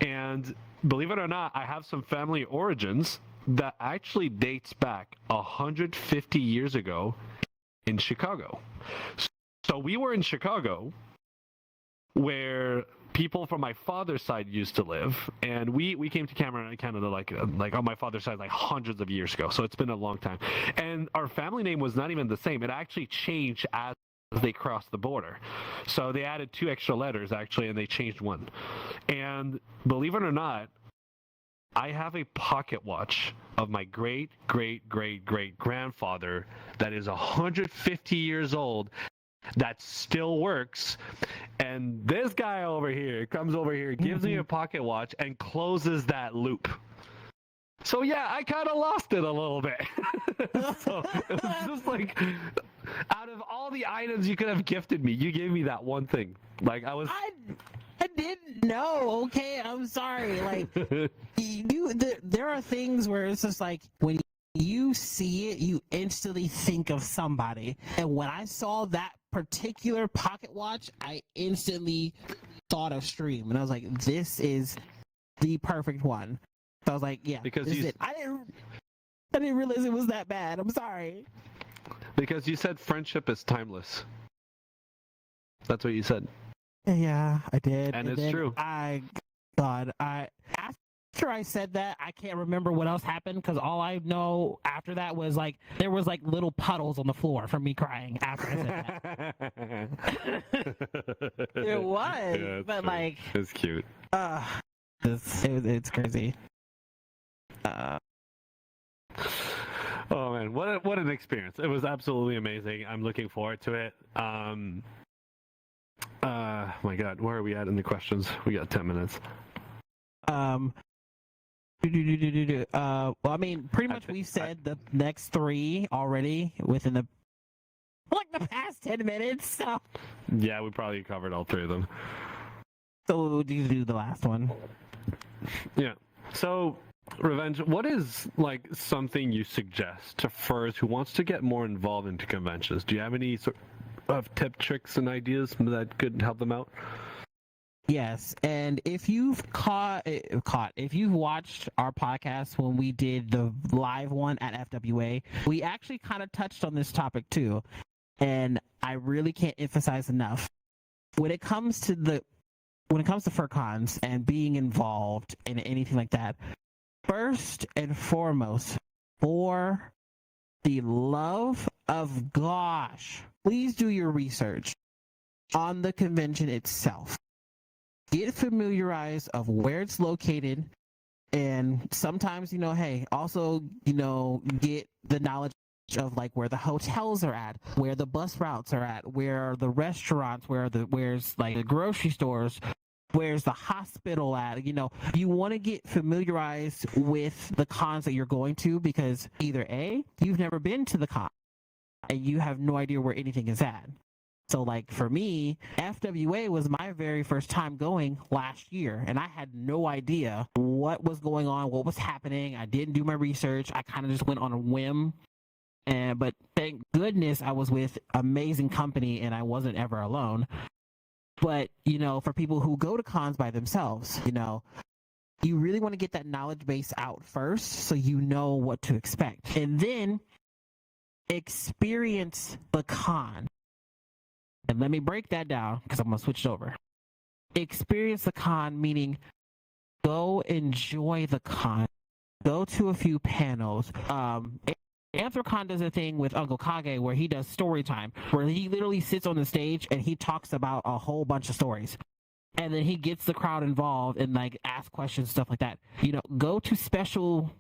S1: And believe it or not, I have some family origins that actually dates back 150 years ago in Chicago. So we were in Chicago, where people from my father's side used to live, and we came to Canada like on my father's side like hundreds of years ago. So it's been a long time, and our family name was not even the same. It actually changed as they crossed the border. So they added 2 extra letters actually, and they changed one. And believe it or not, I have a pocket watch of my great grandfather that is 150 years old that still works. And this guy over here comes over here, gives me a pocket watch, and closes that loop. So yeah, I kind of lost it a little bit. So it was just like, out of all the items you could have gifted me, you gave me that one thing. Like I
S2: didn't know. Okay, I'm sorry. Like there are things where it's just like when you see it, you instantly think of somebody. And when I saw that particular pocket watch, I instantly thought of Stream, and I was like, "This is the perfect one." So I was like, "Yeah,
S1: because
S2: this is it." I didn't realize it was that bad. I'm sorry.
S1: Because you said friendship is timeless. That's what you said.
S2: Yeah, I did.
S1: And it's true.
S2: After I said that, I can't remember what else happened, because all I know after that was like there was like little puddles on the floor from me crying after I said that. It was,
S1: yeah,
S2: but
S1: true.
S2: like
S1: it's cute.
S2: It's crazy.
S1: Oh man, what an experience! It was absolutely amazing. I'm looking forward to it. My God, where are we at in the questions? We got 10 minutes.
S2: Well, I mean, pretty much we said the next 3 already within the past 10 minutes. So
S1: yeah, we probably covered all 3 of them.
S2: So we'll do the last one.
S1: Yeah. So, Revenge, what is like something you suggest to furs who wants to get more involved into conventions? Do you have any sort of tip, tricks, and ideas that could help them out?
S2: Yes, and if you've if you've watched our podcast when we did the live one at FWA, we actually kind of touched on this topic too, and I really can't emphasize enough when it comes to FurCons and being involved in anything like that. First and foremost, for the love of gosh, please do your research on the convention itself. Get familiarized of where it's located, and sometimes, hey, also, get the knowledge of like where the hotels are at, where the bus routes are at, where are the restaurants, where's like the grocery stores, where's the hospital at. You want to get familiarized with the cons that you're going to, because either A, you've never been to the con and you have no idea where anything is at. So like for me, FWA was my very first time going last year, and I had no idea what was going on, what was happening. I didn't do my research. I kind of just went on a whim. But thank goodness I was with amazing company and I wasn't ever alone. But, for people who go to cons by themselves, you really want to get that knowledge base out first so you know what to expect. And then experience the con. And let me break that down because I'm going to switch it over. Experience the con, meaning go enjoy the con. Go to a few panels. Anthrocon does a thing with Uncle Kage where he does story time, where he literally sits on the stage and he talks about a whole bunch of stories. and then he gets the crowd involved and like ask questions, stuff like that. Go to special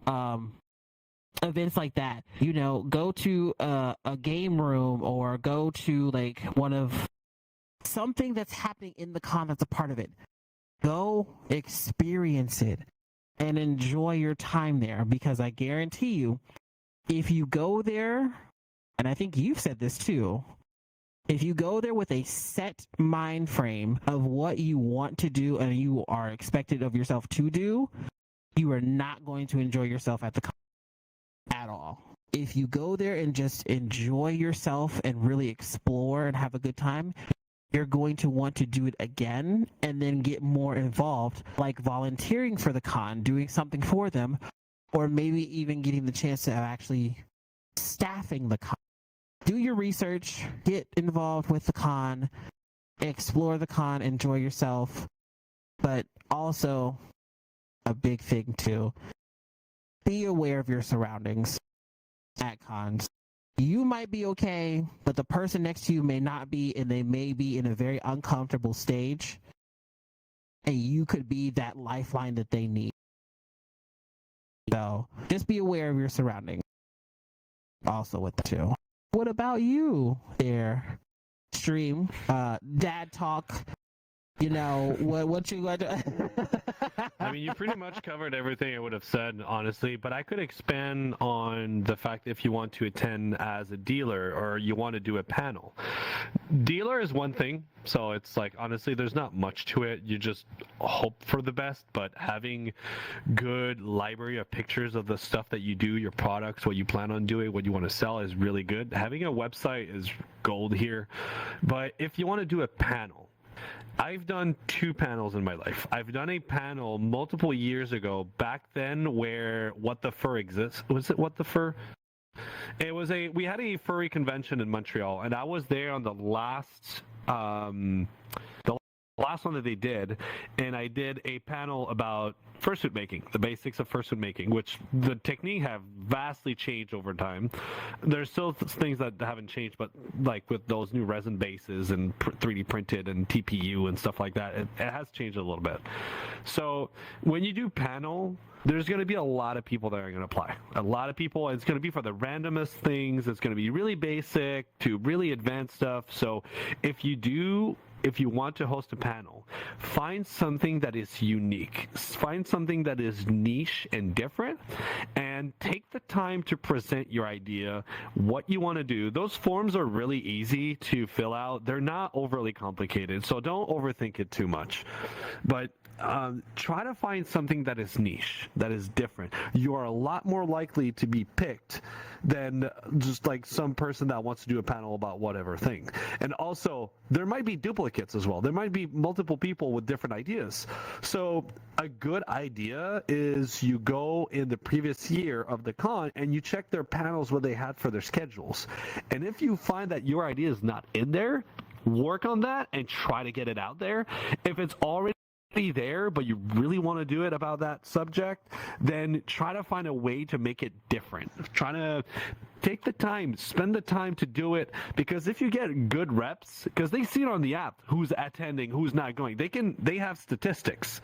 S2: events like that. Go to a game room, or go to like one of something that's happening in the con that's a part of it. Go experience it and enjoy your time there, because I guarantee you, if you go there, and I think you've said this too, if you go there with a set mind frame of what you want to do and you are expected of yourself to do, you are not going to enjoy yourself at the con at all. If you go there and just enjoy yourself and really explore and have a good time, you're going to want to do it again and then get more involved, like volunteering for the con, doing something for them, or maybe even getting the chance to actually staffing the con. Do your research, get involved with the con, explore the con, enjoy yourself, but also a big thing too, be aware of your surroundings at cons. You might be okay, but the person next to you may not be, and they may be in a very uncomfortable stage, and you could be that lifeline that they need. So just be aware of your surroundings. Also with the two. What about you there, stream? Dad talk. What you got to...
S1: I mean, you pretty much covered everything I would have said, honestly, but I could expand on the fact if you want to attend as a dealer or you want to do a panel. Dealer is one thing, so it's like, honestly, there's not much to it. You just hope for the best, but having good library of pictures of the stuff that you do, your products, what you plan on doing, what you want to sell is really good. Having a website is gold here, but if you want to do a panel, I've done 2 panels in my life. I've done a panel multiple years ago, back then, where What the Fur exists. Was it What the Fur? We had a furry convention in Montreal, and I was there on the last one that they did, and I did a panel about fursuit making, the basics of fursuit making, which the technique have vastly changed over time. There's still things that haven't changed, but like with those new resin bases and 3D printed and TPU and stuff like that, it has changed a little bit. So when you do panel, there's going to be a lot of people that are going to apply. A lot of people, it's going to be for the randomest things. It's going to be really basic to really advanced stuff. So if you want to host a panel, find something that is unique, find something that is niche and different, and take the time to present your idea, what you want to do. Those forms are really easy to fill out. They're not overly complicated, so don't overthink it too much. But try to find something that is niche, that is different. You are a lot more likely to be picked than just like some person that wants to do a panel about whatever thing. And also, there might be duplicates as well. There might be multiple people with different ideas. So a good idea is you go in the previous year of the con and you check their panels, what they had for their schedules. And if you find that your idea is not in there, work on that and try to get it out there. If it's already there, but you really want to do it about that subject, then try to find a way to make it different. Try to take the time, spend the time to do it, because if you get good reps, because they see it on the app, who's attending, who's not going, they have statistics.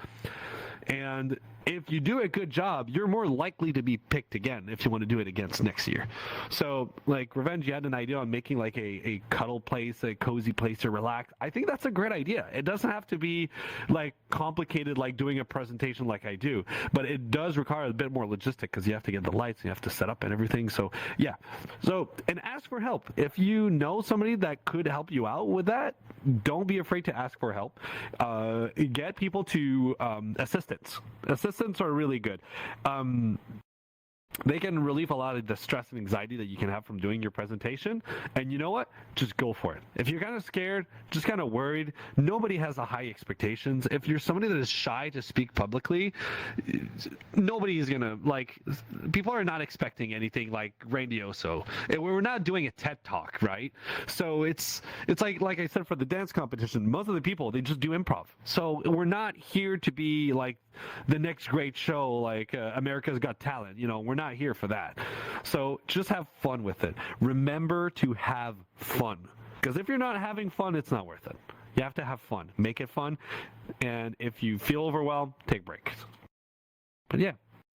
S1: And if you do a good job, you're more likely to be picked again if you want to do it against next year. So, like, Revenge, you had an idea on making like a cuddle place, a cozy place to relax. I think that's a great idea. It doesn't have to be like complicated, like doing a presentation like I do, but it does require a bit more logistic because you have to get the lights, you have to set up and everything. So, yeah. So, and ask for help. If you know somebody that could help you out with that, don't be afraid to ask for help. Get people to assistants. Assistants are really good. They can relieve a lot of the stress and anxiety that you can have from doing your presentation. And you know what? Just go for it. If you're kind of scared, just kind of worried, nobody has a high expectations. If you're somebody that is shy to speak publicly, nobody is going to, like, people are not expecting anything like grandioso. We're not doing a TED Talk, right? So it's like I said, for the dance competition, most of the people, they just do improv. So we're not here to be like the next great show, like America's Got Talent. You know, we're not here for that. So just have fun with it. Remember to have fun, because if you're not having fun, it's not worth it. You have to have fun. Make it fun. And if you feel overwhelmed, take breaks. But yeah.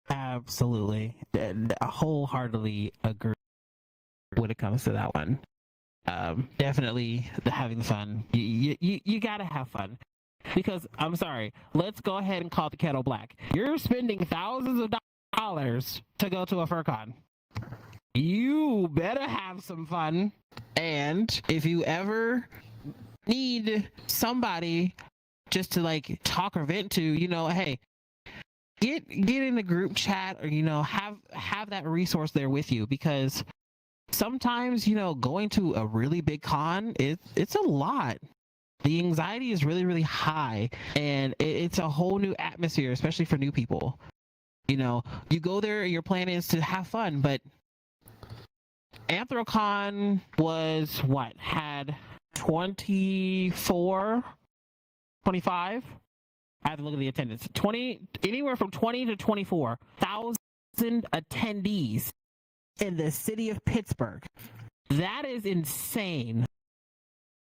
S2: Absolutely. I wholeheartedly agree when it comes to that one. Definitely having fun. You gotta have fun. Because, I'm sorry, let's go ahead and call the kettle black. You're spending thousands of dollars to go to a FurCon. You better have some fun. And if you ever need somebody just to like talk or vent to, hey, get in a group chat, or have that resource there with you, because sometimes going to a really big con, it's a lot. The anxiety is really, really high, and it's a whole new atmosphere, especially for new people. You go there, your plan is to have fun, but Anthrocon was had 24, 25. I have to look at the attendance. Anywhere from 20 to 24,000 attendees in the city of Pittsburgh. That is insane.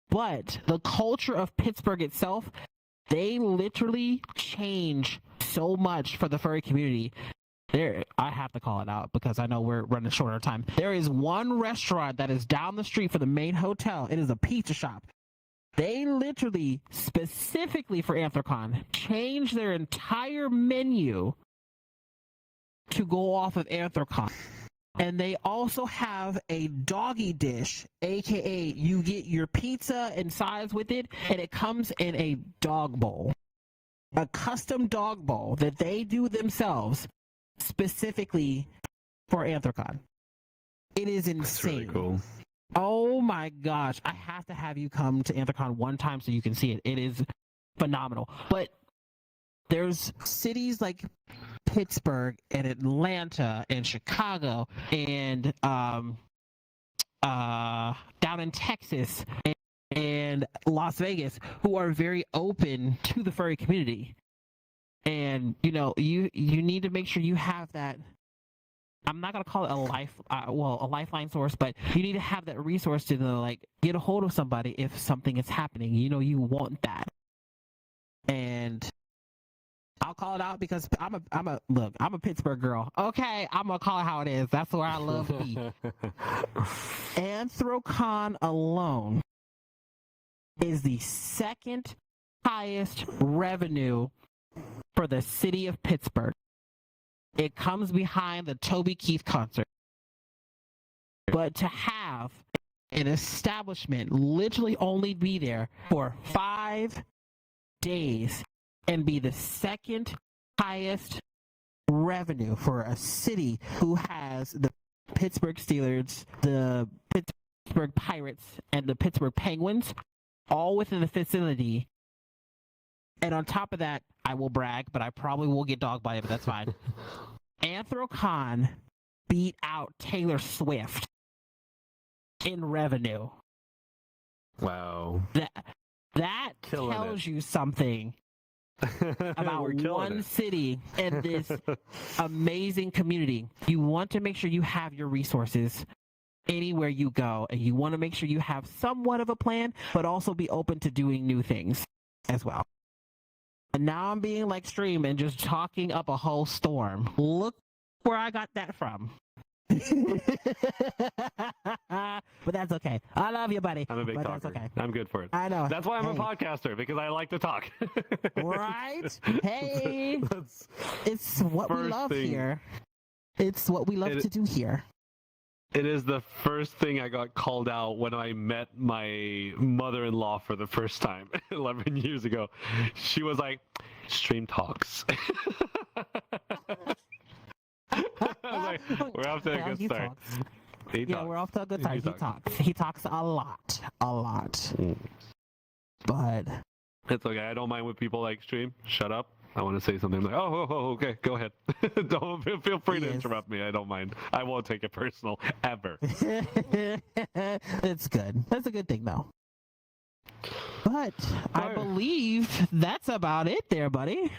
S2: But the culture of Pittsburgh itself, they literally change so much for the furry community. I have to call it out because I know we're running short on time. There is one restaurant that is down the street from the main hotel. It is a pizza shop. They literally, specifically for Anthrocon, changed their entire menu to go off of Anthrocon. And they also have a doggy dish, aka you get your pizza and sides with it, and it comes in a dog bowl. A custom dog bowl that they do themselves specifically for Anthrocon. It is insane.
S1: That's really cool.
S2: Oh my gosh. I have to have you come to Anthrocon one time so you can see it. It is phenomenal. But there's cities like Pittsburgh and Atlanta and Chicago and down in Texas and Las Vegas who are very open to the furry community. And you need to make sure you have that. I'm not gonna call it a lifeline source, but you need to have that resource to get a hold of somebody if something is happening. You want that. And I'll call it out because I'm a Pittsburgh girl. Okay, I'm gonna call it how it is. That's where I love to be. Anthrocon alone is the second highest revenue for the city of Pittsburgh. It comes behind the Toby Keith concert. But to have an establishment literally only be there for 5 days and be the second highest revenue for a city who has the Pittsburgh Steelers, the Pittsburgh Pirates, and the Pittsburgh Penguins all within the vicinity. And on top of that, I will brag, but I probably will get dogged by it, but that's fine. Anthrocon beat out Taylor Swift in revenue.
S1: Wow.
S2: That tells you something about one city and this amazing community. You want to make sure you have your resources anywhere you go, and you want to make sure you have somewhat of a plan, but also be open to doing new things as well. And now I'm being like Stream and just talking up a whole storm. Look where I got that from. But that's okay. I love you, buddy.
S1: I'm a big
S2: but
S1: talker.
S2: That's okay.
S1: I'm good for it.
S2: I know.
S1: That's why I'm a podcaster, because I like to talk.
S2: Right? Hey, it's what we love here. It's what we love to do here.
S1: It is the first thing I got called out when I met my mother-in-law for the first time 11 years ago. She was like, "Stream talks." I was like, we're off to a good start.
S2: We're off to a good start. He talks a lot. But
S1: it's okay. I don't mind when people like Stream. Shut up. I want to say something like, okay, go ahead. Don't feel free to interrupt me. I don't mind. I won't take it personal ever.
S2: It's good. That's a good thing, though. But I believe that's about it, there, buddy.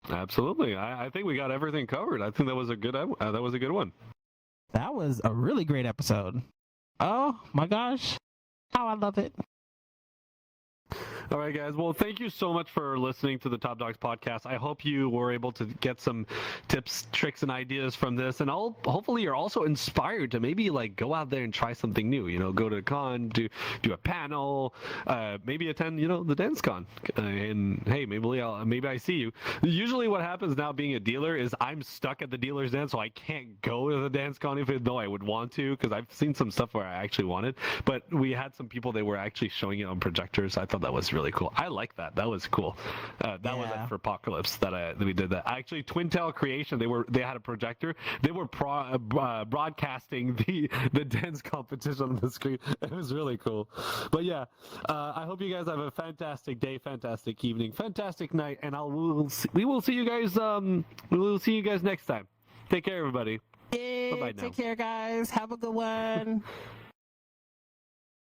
S1: Absolutely. I think we got everything covered. I think that was a good one.
S2: That was a really great episode. Oh my gosh, how I love it.
S1: All right, guys. Well, thank you so much for listening to the Top Dogs podcast. I hope you were able to get some tips, tricks, and ideas from this, and hopefully you're also inspired to maybe like go out there and try something new. You know, go to a con, do a panel, maybe attend the dance con, and hey, maybe I see you. Usually, what happens now being a dealer is I'm stuck at the dealer's dance, so I can't go to the dance con even though I would want to, because I've seen some stuff where I actually wanted, but we had some people they were actually showing it on projectors. I thought that was really cool. I like that. That was cool. That was for Apocalypse that we did that. Actually, Twin Tail Creation, they had a projector. They were broadcasting the dance competition on the screen. It was really cool. But yeah, I hope you guys have a fantastic day, fantastic evening, fantastic night, and we will see you guys. We will see you guys next time. Take care, everybody.
S2: Yeah,
S1: Bye-bye now.
S2: take care, guys. Have a good one.